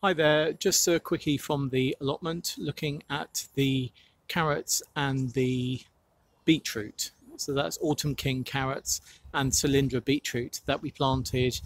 Hi there, just a quickie from the allotment looking at the carrots and the beetroot. So that's Autumn King carrots and Cylindra beetroot that we planted,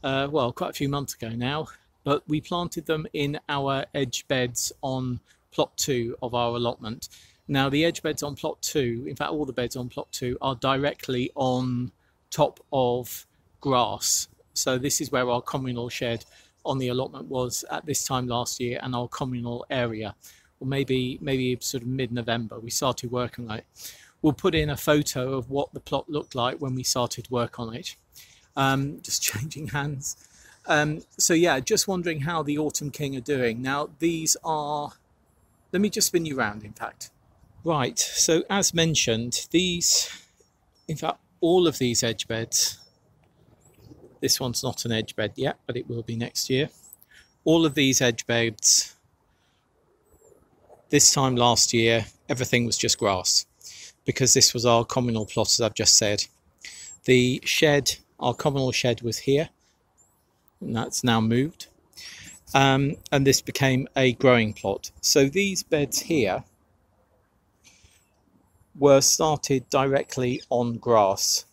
well, quite a few months ago now, but we planted them in our edge beds on plot 2 of our allotment. Now the edge beds on plot 2, in fact all the beds on plot 2 are directly on top of grass. So this is where our communal shed on the allotment was at this time last year, and our communal area, or maybe sort of mid-November we started working on it. We'll put in a photo of what the plot looked like when we started work on it. Just changing hands. So yeah, just wondering how the Autumn King are doing. Now these are, let me just spin you around in fact. Right, so as mentioned, these, in fact all of these edge beds, this one's not an edge bed yet, but it will be next year. All of these edge beds, this time last year, everything was just grass, because this was our communal plot, as I've just said. The shed, our communal shed was here, and that's now moved. And this became a growing plot. So these beds here were started directly on grass.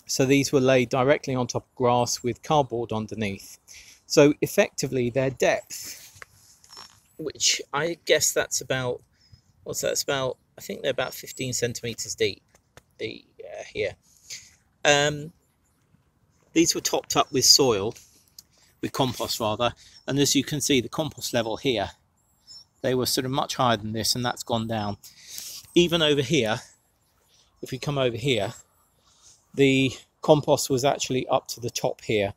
So these were laid directly on top of grass with cardboard underneath. So effectively their depth, which I guess that's about, what's that, about, I think they're about 15 centimetres deep, here. These were topped up with soil, with compost rather, and as you can see the compost level here, they were sort of much higher than this, and that's gone down. Even over here, if we come over here, the compost was actually up to the top here,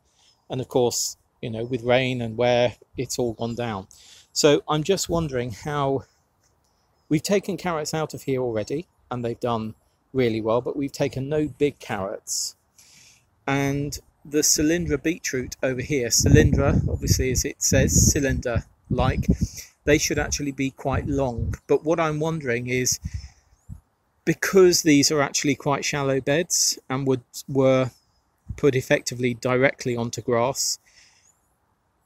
and of course, you know, with rain and where it's all gone down. So I'm just wondering how we've taken carrots out of here already, and they've done really well, but we've taken no big carrots. And the Cylindra beetroot over here, Cylindra, obviously as it says, cylinder like, they should actually be quite long. But what I'm wondering is, because these are actually quite shallow beds and were put effectively directly onto grass,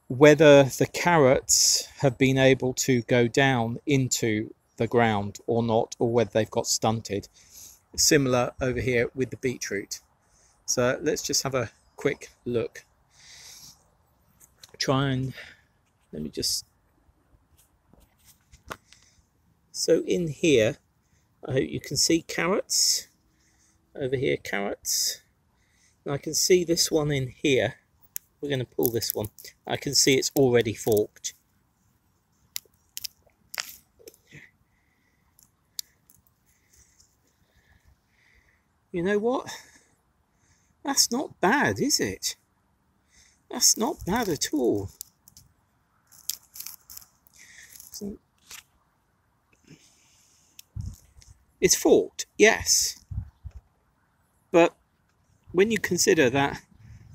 whether the carrots have been able to go down into the ground or not, or whether they've got stunted. Similar over here with the beetroot. So let's just have a quick look. Try and, let me just, so in here, I hope you can see carrots. Over here, carrots. And I can see this one in here. We're going to pull this one. I can see it's already forked. You know what? That's not bad, is it? That's not bad at all. So, it's forked, yes, but when you consider that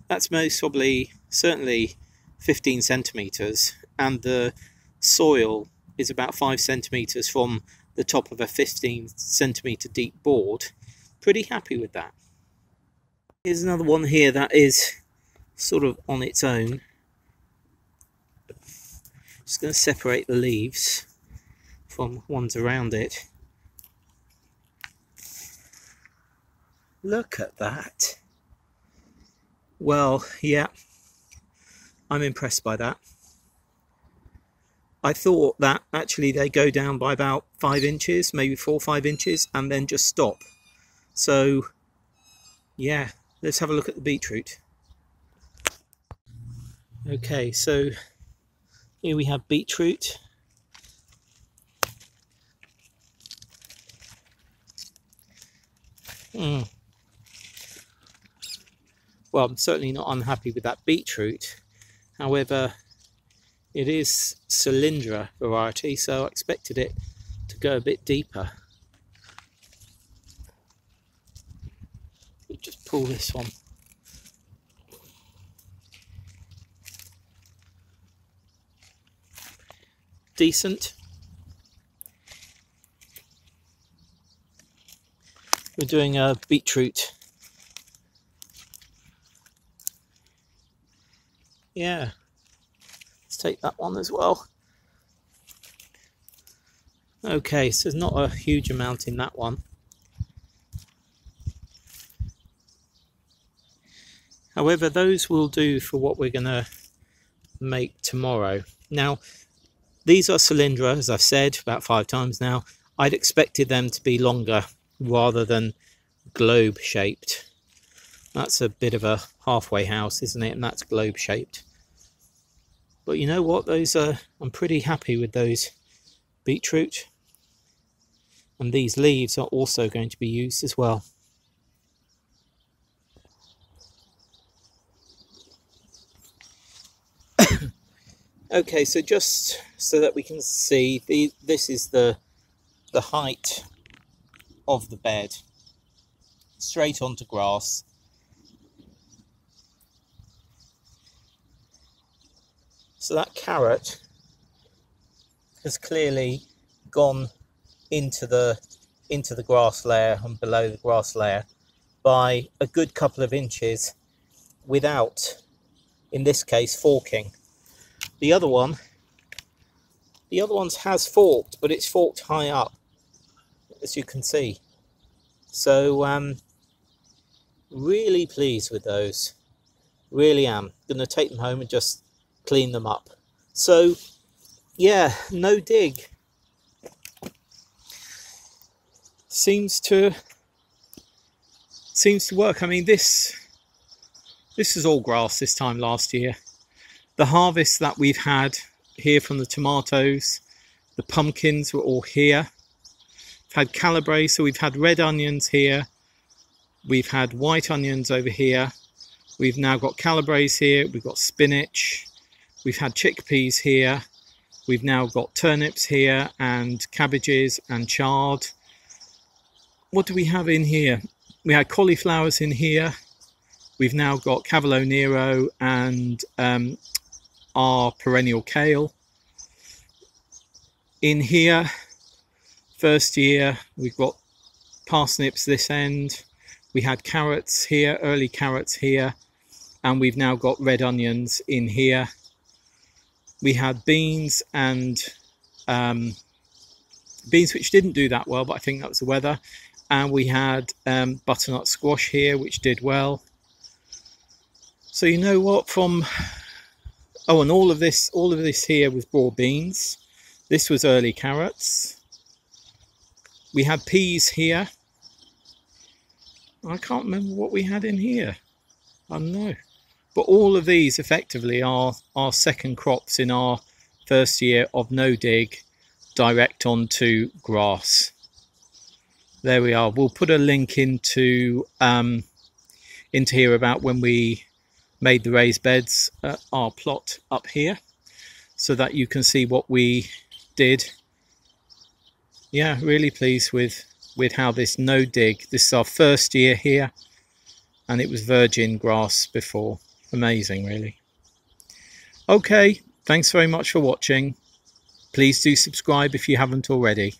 that's most probably certainly 15 centimetres and the soil is about 5 centimetres from the top of a 15 centimetre deep board, pretty happy with that. Here's another one here that is sort of on its own. Just going to separate the leaves from ones around it. Look at that. Well, yeah, I'm impressed by that. I thought that actually they go down by about 5 inches, maybe 4 or 5 inches, and then just stop. So, yeah, let's have a look at the beetroot. Okay, so here we have beetroot. Well, I'm certainly not unhappy with that beetroot. However, it is Cylindra variety, so I expected it to go a bit deeper. Just pull this one. Decent. We're doing a beetroot. Yeah, take that one as well. Okay, so there's not a huge amount in that one. However, those will do for what we're going to make tomorrow. Now, these are cylindra, as I've said about 5 times now. I'd expected them to be longer rather than globe shaped. That's a bit of a halfway house, isn't it? And that's globe shaped. But you know what? Those are, I'm pretty happy with those beetroot. And these leaves are also going to be used as well. Okay, so just so that we can see, this is the height of the bed, straight onto grass. So that carrot has clearly gone into the grass layer and below the grass layer by a good couple of inches without, in this case, forking. The other one has forked, but it's forked high up, as you can see. So really pleased with those. Really am. Going to take them home and just clean them up. So yeah, no dig. Seems to work. I mean, this is all grass this time last year. The harvest that we've had here from the tomatoes, the pumpkins were all here. We've had calabrese, so we've had red onions here. We've had white onions over here. We've now got calabrese here. We've got spinach. We've had chickpeas here. We've now got turnips here and cabbages and chard. What do we have in here? We had cauliflowers in here. We've now got Cavolo Nero and our perennial kale. In here, first year, we've got parsnips this end. We had carrots here, early carrots here, and we've now got red onions in here. We had beans and beans which didn't do that well, but I think that was the weather. And we had butternut squash here, which did well. So you know what, from oh, and all of this here was raw beans. This was early carrots. We had peas here. I can't remember what we had in here. I don't know. But all of these effectively are our second crops in our first year of no dig, direct onto grass. There we are. We'll put a link into here about when we made the raised beds at our plot up here, so that you can see what we did. Yeah, really pleased with how this no dig. This is our first year here, and it was virgin grass before. Amazing, really. Okay, thanks very much for watching. Please do subscribe if you haven't already.